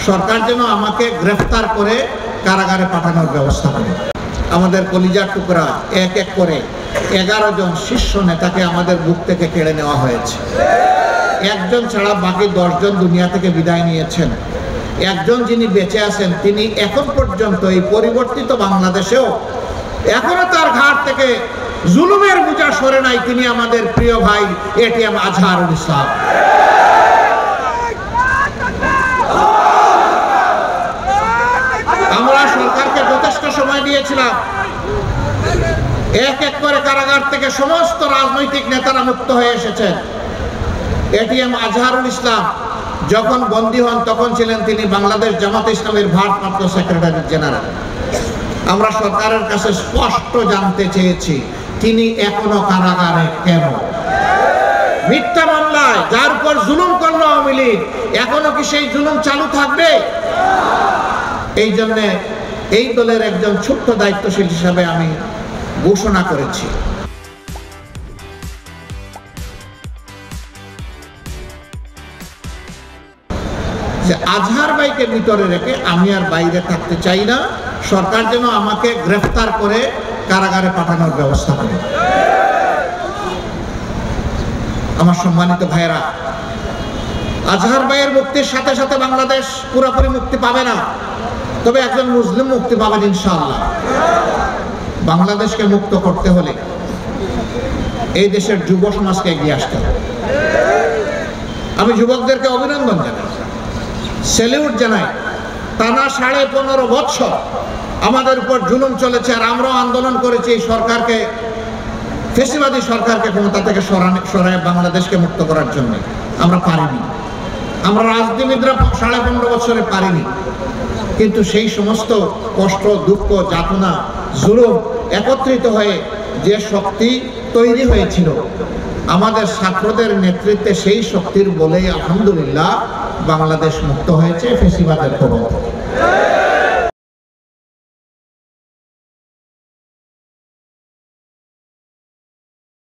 সরকার যেন আমাকে গ্রেফতার করে কারাগারে পাঠানোর ব্যবস্থা করে। আমাদের কলিজার টুকরা এক এক করে 11 জন শীর্ষ নেতাকে আমাদের বুক থেকে কেড়ে নেওয়া হয়েছে। একজন ছাড়া বাকি 10 জন দুনিয়া থেকে বিদায় নিয়েছেন। একজন যিনি বেঁচে আছেন তিনি এখন পর্যন্ত এই পরিবর্তিত বাংলাদেশেও এখনো তার ঘাট থেকে জুলুমের বোঝা সরে নাই। তিনি আমাদের প্রিয় ভাই এটিএম আজহারুল ইসলাম। আমরা সরকারকে যথেষ্ট সময় দিয়েছিলাম। এক এক করে কারাগার থেকে সমস্ত রাজনৈতিক নেতারা মুক্ত হয়ে এসেছেন। এটিএম আজহারুল ইসলাম যখন বন্দী হন তখন ছিলেন তিনি বাংলাদেশ জামাত ইসলামের ভারপ্রাপ্ত সেক্রেটারি জেনারেল। আমরা সরকারের কাছে স্পষ্ট জানতে চেয়েছি তিনি এখনো কারাগারে কেন? মিথ্যা মামলায় যার উপর জুলুম করলো আওয়ামী লীগ, এখনো কি সেই জুলুম চালু থাকবে? এই জন্য এই দলের একজন ছোট্ট দায়িত্বশীল হিসাবে আমি ঘোষণা করেছি যে আজহার ভাইকে ভিতরে রেখে আমি আর বাইরে থাকতে চাই না। সরকার যেন আমাকে গ্রেফতার করে কারাগারে পাঠানোর ব্যবস্থা করে। আমার সম্মানিত ভাইয়েরা, আজহার ভাইয়ের মুক্তির সাথে সাথে বাংলাদেশ পুরোপুরি মুক্তি পাবে না, তবে একজন মুসলিম মুক্তি পাবেন ইনশাআল্লাহ। বাংলাদেশকে মুক্ত করতে হলে এই দেশের যুব সমাজকে এগিয়ে আসতে হবে। আমি যুবকদেরকে অভিনন্দন জানাই, স্যালিউট জানাই। টানা 15.5 বছর আমাদের উপর জুলুম চলেছে, আর আমরাও আন্দোলন করেছি এই সরকারকে, ফ্যাসিবাদী সরকারকে ক্ষমতা থেকে সরায় বাংলাদেশকে মুক্ত করার জন্য। আমরা পারিনি, আমরা রাজনীতিবিদরা 15.5 বছরে পারিনি। কিন্তু সেই সমস্ত কষ্ট, দুঃখ, যাতনা, জুলুম একত্রিত হয়ে যে শক্তি তৈরি হয়েছিল আমাদের ছাত্রদের নেতৃত্বে, সেই শক্তির বলেই আলহামদুলিল্লাহ বাংলাদেশ মুক্ত হয়েছে ফ্যাসিবাদের কবল থেকে।